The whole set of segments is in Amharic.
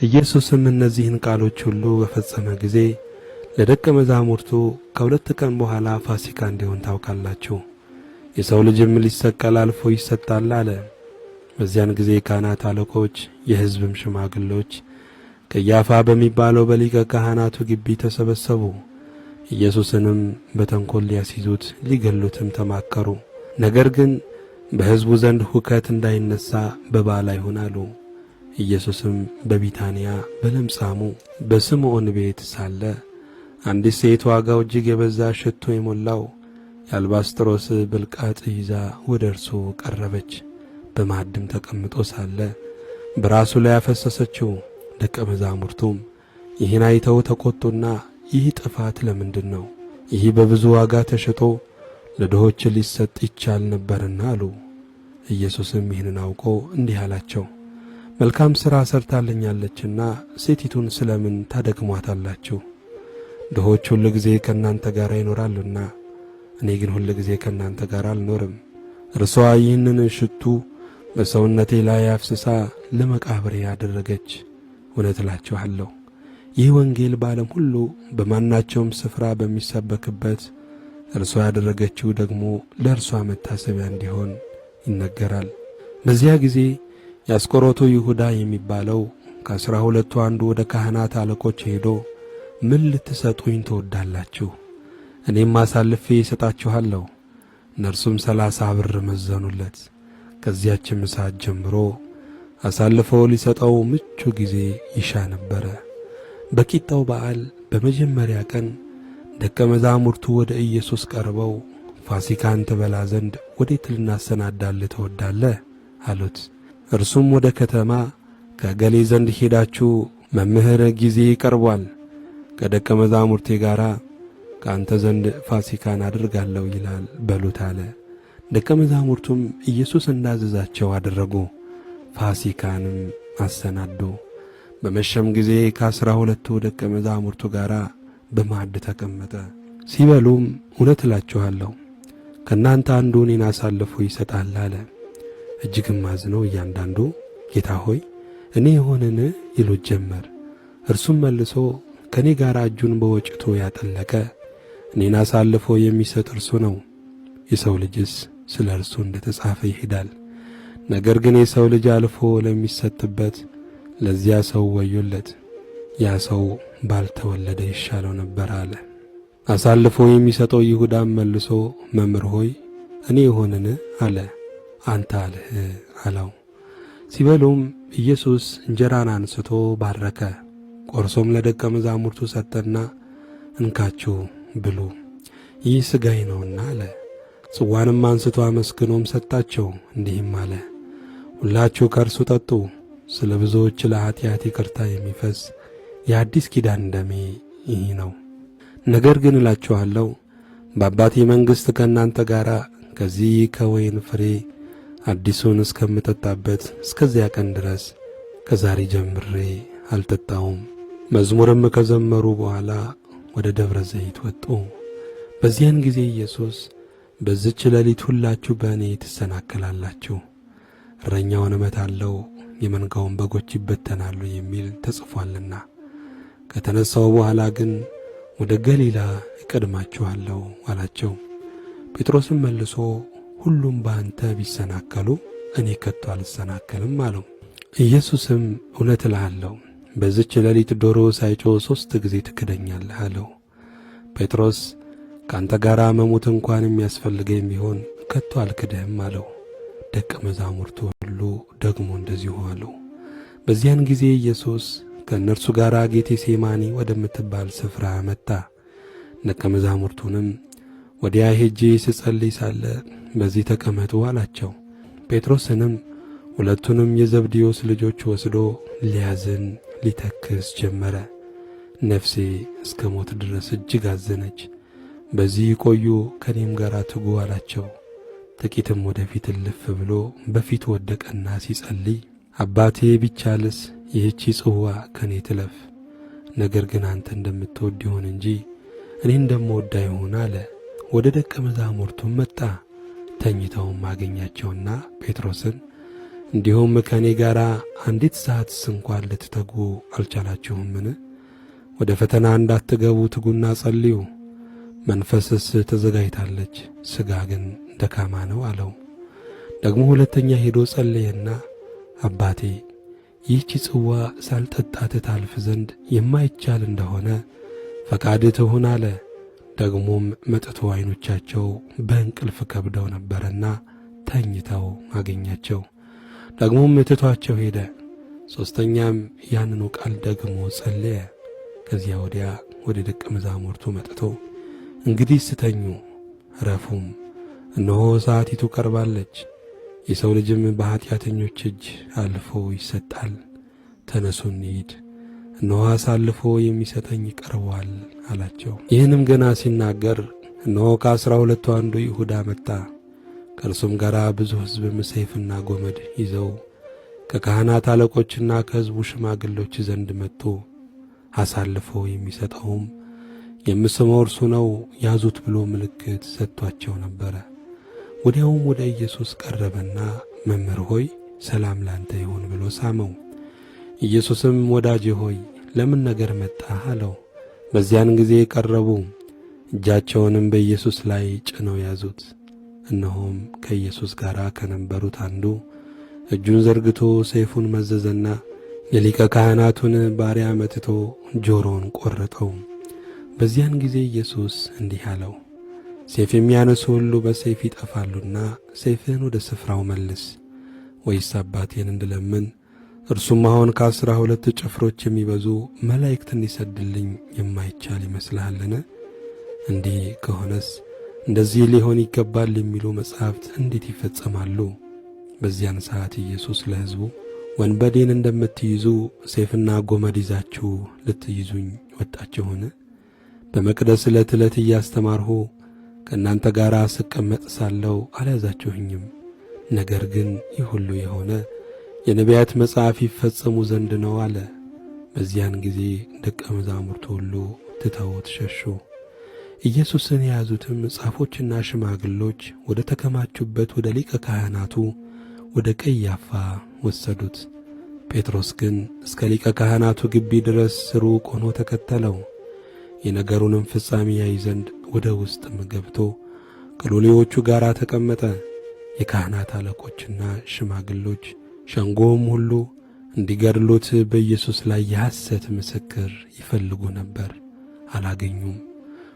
ኢየሱስም እነዚህን ቃሎች ሁሉ በፈጸመ ጊዜ ለደቀ መዛሙርቱ ከሁለት ቀን በኋላ ፋሲካ እንዲሆን ታውቃላችሁ፣ የሰው ልጅም ሊሰቀል አልፎ ይሰጣል አለ። በዚያን ጊዜ ካህናት አለቆች፣ የሕዝብም ሽማግሎች ቀያፋ በሚባለው በሊቀ ካህናቱ ግቢ ተሰበሰቡ። ኢየሱስንም በተንኰል ሊያስይዙት ሊገሉትም ተማከሩ። ነገር ግን በሕዝቡ ዘንድ ሁከት እንዳይነሣ በበዓል አይሁን አሉ። ኢየሱስም በቢታንያ በለምጻሙ በስምዖን ቤት ሳለ አንዲት ሴት ዋጋው እጅግ የበዛ ሽቶ የሞላው የአልባስጥሮስ ብልቃጥ ይዛ ወደ እርሱ ቀረበች። በማዕድም ተቀምጦ ሳለ በራሱ ላይ ያፈሰሰችው። ደቀ መዛሙርቱም ይህን አይተው ተቈጡና ይህ ጥፋት ለምንድን ነው? ይህ በብዙ ዋጋ ተሽጦ ለድሆች ሊሰጥ ይቻል ነበርና አሉ። ኢየሱስም ይህንን አውቆ እንዲህ አላቸው፣ መልካም ሥራ ሰርታለኛለችና ሴቲቱን ስለምን ታደክሟታላችሁ? ድሆች ሁል ጊዜ ከእናንተ ጋር ይኖራሉና እኔ ግን ሁል ጊዜ ከእናንተ ጋር አልኖርም። እርሷ ይህንን ሽቱ በሰውነቴ ላይ አፍስሳ ለመቃብሬ ያደረገች። እውነት እላችኋለሁ ይህ ወንጌል በዓለም ሁሉ በማናቸውም ስፍራ በሚሰበክበት እርሷ ያደረገችው ደግሞ ለእርሷ መታሰቢያ እንዲሆን ይነገራል። በዚያ ጊዜ የአስቆሮቱ ይሁዳ የሚባለው ከ12 አንዱ ወደ ካህናት አለቆች ሄዶ ምን ልትሰጡኝ ትወዳላችሁ? እኔም አሳልፌ እሰጣችኋለሁ። እነርሱም 30 ብር መዘኑለት። ከዚያችም ሰዓት ጀምሮ አሳልፎ ሊሰጠው ምቹ ጊዜ ይሻ ነበረ። በቂጣው በዓል በመጀመሪያ ቀን ደቀ መዛሙርቱ ወደ ኢየሱስ ቀርበው ፋሲካን ትበላ ዘንድ ወዴት ልናሰናዳልህ ትወዳለህ? አሉት። እርሱም ወደ ከተማ ከገሌ ዘንድ ሄዳችሁ መምህር ጊዜ ቀርቧል፣ ከደቀ መዛሙርቴ ጋር ከአንተ ዘንድ ፋሲካን አድርጋለሁ ይላል በሉት አለ። ደቀ መዛሙርቱም ኢየሱስ እንዳዘዛቸው አደረጉ። ፋሲካንም አሰናዱ። በመሸም ጊዜ ከ12 ደቀ መዛሙርቱ ጋር በማዕድ ተቀመጠ። ሲበሉም እውነት እላችኋለሁ ከእናንተ አንዱ እኔን አሳልፎ ይሰጣል አለ። እጅግም አዝነው እያንዳንዱ ጌታ ሆይ እኔ የሆንን ይሉት ጀመር። እርሱም መልሶ ከእኔ ጋር እጁን በወጭቱ ያጠለቀ እኔን አሳልፎ የሚሰጥ እርሱ ነው። የሰው ልጅስ ስለ እርሱ እንደ ተጻፈ ይሄዳል። ነገር ግን የሰው ልጅ አልፎ ለሚሰጥበት ለዚያ ሰው ወዮለት። ያ ሰው ባልተወለደ ይሻለው ነበር አለ። አሳልፎ የሚሰጠው ይሁዳም መልሶ መምህር ሆይ እኔ የሆንን አለ። አንተ አልህ አለው። ሲበሉም ኢየሱስ እንጀራን አንስቶ ባረከ፣ ቆርሶም ለደቀ መዛሙርቱ ሰጠና እንካችሁ ብሉ፣ ይህ ሥጋዬ ነውና አለ። ጽዋንም አንስቶ አመስግኖም ሰጣቸው፣ እንዲህም አለ፣ ሁላችሁ ከእርሱ ጠጡ፣ ስለ ብዙዎች ለኃጢአት ይቅርታ የሚፈስ የአዲስ ኪዳን ደሜ ይህ ነው። ነገር ግን እላችኋለሁ በአባቴ መንግሥት ከእናንተ ጋር ከዚህ ከወይን ፍሬ አዲሱን እስከምጠጣበት እስከዚያ ቀን ድረስ ከዛሬ ጀምሬ አልጠጣውም። መዝሙርም ከዘመሩ በኋላ ወደ ደብረ ዘይት ወጡ። በዚያን ጊዜ ኢየሱስ በዚች ሌሊት ሁላችሁ በእኔ ትሰናከላላችሁ፣ እረኛውን እመታለሁ፣ የመንጋውን በጎች ይበተናሉ የሚል ተጽፏልና፣ ከተነሣው በኋላ ግን ወደ ገሊላ እቀድማችኋለሁ አላቸው። ጴጥሮስም መልሶ ሁሉም በአንተ ቢሰናከሉ እኔ ከቶ አልሰናከልም አለው። ኢየሱስም እውነት እልሃለሁ በዚች ሌሊት ዶሮ ሳይጮህ 3 ጊዜ ትክደኛለህ አለው። ጴጥሮስ ከአንተ ጋር መሞት እንኳን የሚያስፈልገኝ ቢሆን ከቶ አልክድህም አለው። ደቀ መዛሙርቱ ሁሉ ደግሞ እንደዚሁ አሉ። በዚያን ጊዜ ኢየሱስ ከእነርሱ ጋር ጌቴሴማኒ ወደምትባል ስፍራ መጣ። ደቀ መዛሙርቱንም ወዲያ ሄጄ ስጸልይ ሳለ በዚህ ተቀመጡ አላቸው። ጴጥሮስንም ሁለቱንም የዘብዴዎስ ልጆች ወስዶ ሊያዝን ሊተክዝ ጀመረ። ነፍሴ እስከ ሞት ድረስ እጅግ አዘነች፣ በዚህ ቆዩ፣ ከኔም ጋር ትጉ አላቸው። ጥቂትም ወደፊት እልፍ ብሎ በፊቱ ወደቀና ሲጸልይ አባቴ ቢቻልስ ይህቺ ጽዋ ከኔ ትለፍ፣ ነገር ግን አንተ እንደምትወድ ይሁን እንጂ እኔ እንደምወድ አይሁን አለ። ወደ ደቀ መዛሙርቱም መጣ። ተኝተውም አገኛቸውና ጴጥሮስን እንዲሁም ከእኔ ጋር አንዲት ሰዓትስ እንኳን ልትተጉ አልቻላችሁምን? ወደ ፈተና እንዳትገቡ ትጉና ጸልዩ። መንፈስስ ተዘጋጅታለች፣ ሥጋ ግን ደካማ ነው አለው። ደግሞ ሁለተኛ ሄዶ ጸለየና አባቴ ይህች ጽዋ ሳልጠጣት ታልፍ ዘንድ የማይቻል እንደሆነ ፈቃድህ ትሁን አለ። ደግሞም መጥቶ ዓይኖቻቸው በእንቅልፍ ከብደው ነበርና ተኝተው አገኛቸው። ደግሞም ትቷቸው ሄደ። ሦስተኛም ያንኑ ቃል ደግሞ ጸለየ። ከዚያ ወዲያ ወደ ደቀ መዛሙርቱ መጥቶ እንግዲህ ስተኙ ረፉም፣ እነሆ ሰዓቲቱ ቀርባለች፣ የሰው ልጅም በኀጢአተኞች እጅ አልፎ ይሰጣል። ተነሱ እንሂድ፣ እነሆ አሳልፎ የሚሰጠኝ ቀርቧል አላቸው። ይህንም ገና ሲናገር እነሆ ከ12 አንዱ ይሁዳ መጣ። ከእርሱም ጋር ብዙ ሕዝብም ሰይፍና ጎመድ ይዘው ከካህናት አለቆችና ከሕዝቡ ሽማግሎች ዘንድ መጡ። አሳልፎ የሚሰጠውም የምስመው እርሱ ነው፣ ያዙት ብሎ ምልክት ሰጥቷቸው ነበረ። ወዲያውም ወደ ኢየሱስ ቀረበና መምህር ሆይ ሰላም ላንተ ይሁን ብሎ ሳመው። ኢየሱስም ወዳጄ ሆይ ለምን ነገር መጣህ አለው። በዚያን ጊዜ ቀረቡ፣ እጃቸውንም በኢየሱስ ላይ ጭነው ያዙት። እነሆም ከኢየሱስ ጋር ከነበሩት አንዱ እጁን ዘርግቶ ሰይፉን መዘዘና የሊቀ ካህናቱን ባሪያ መትቶ ጆሮውን ቈረጠው። በዚያን ጊዜ ኢየሱስ እንዲህ አለው፣ ሰይፍ የሚያነሱ ሁሉ በሰይፍ ይጠፋሉና ሰይፍህን ወደ ስፍራው መልስ። ወይስ አባቴን እንድለምን እርሱም አሁን ከ12 ጭፍሮች የሚበዙ መላእክት እንዲሰድልኝ የማይቻል ይመስልሃልን? እንዲህ ከሆነስ እንደዚህ ሊሆን ይገባል የሚሉ መጻሕፍት እንዴት ይፈጸማሉ? በዚያን ሰዓት ኢየሱስ ለሕዝቡ ወንበዴን እንደምትይዙ ሰይፍና ጎመድ ይዛችሁ ልትይዙኝ ወጣችሁን? በመቅደስ ዕለት ዕለት እያስተማርሁ ከእናንተ ጋር ስቀመጥ ሳለሁ አልያዛችሁኝም። ነገር ግን ይህ ሁሉ የሆነ የነቢያት መጽሐፍ ይፈጸሙ ዘንድ ነው አለ። በዚያን ጊዜ ደቀ መዛሙርቱ ሁሉ ትተውት ሸሹ። ኢየሱስን የያዙትም ጻፎችና ሽማግሎች ወደ ተከማቹበት ወደ ሊቀ ካህናቱ ወደ ቀያፋ ወሰዱት። ጴጥሮስ ግን እስከ ሊቀ ካህናቱ ግቢ ድረስ ሩቅ ሆኖ ተከተለው። የነገሩንም ፍጻሜ ያይ ዘንድ ወደ ውስጥም ገብቶ ከሎሌዎቹ ጋር ተቀመጠ። የካህናት አለቆችና ሽማግሎች ሸንጎም ሁሉ እንዲገድሉት በኢየሱስ ላይ የሐሰት ምስክር ይፈልጉ ነበር፣ አላገኙም።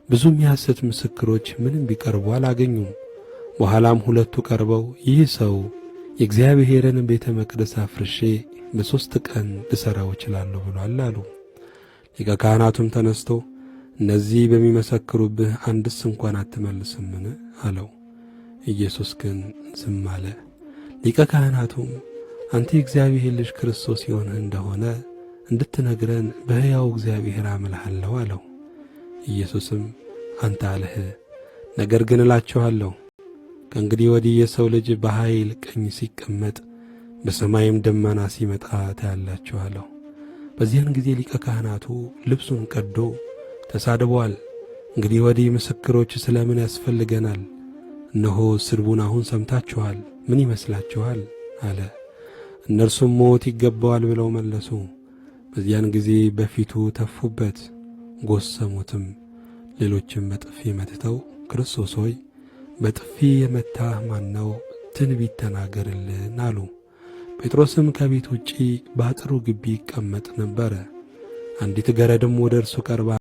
ብዙም የሐሰት ምስክሮች ምንም ቢቀርቡ አላገኙም። በኋላም ሁለቱ ቀርበው ይህ ሰው የእግዚአብሔርን ቤተ መቅደስ አፍርሼ በ3 ቀን ልሠራው እችላለሁ ብሏል አሉ። ሊቀ ካህናቱም ተነስቶ እነዚህ በሚመሰክሩብህ አንድስ እንኳን አትመልስምን አለው። ኢየሱስ ግን ዝም አለ። ሊቀ ካህናቱም አንተ የእግዚአብሔር ልጅ ክርስቶስ የሆንህ እንደሆነ እንድትነግረን በሕያው እግዚአብሔር አምልሃለሁ አለው። ኢየሱስም አንተ አልህ፣ ነገር ግን እላችኋለሁ ከእንግዲህ ወዲህ የሰው ልጅ በኃይል ቀኝ ሲቀመጥ በሰማይም ደመና ሲመጣ ታያላችሁ አለው። በዚያን ጊዜ ሊቀ ካህናቱ ልብሱን ቀዶ ተሳድቧል። እንግዲህ ወዲህ ምስክሮች ስለምን ያስፈልገናል? እነሆ ስድቡን አሁን ሰምታችኋል፣ ምን ይመስላችኋል አለ። እነርሱም ሞት ይገባዋል ብለው መለሱ። በዚያን ጊዜ በፊቱ ተፉበት፣ ጎሰሙትም። ሌሎችም በጥፊ መትተው ክርስቶስ ሆይ በጥፊ የመታህ ማን ነው? ትንቢት ተናገርልን አሉ። ጴጥሮስም ከቤት ውጪ በአጥሩ ግቢ ይቀመጥ ነበረ። አንዲት ገረድም ወደ እርሱ ቀርባ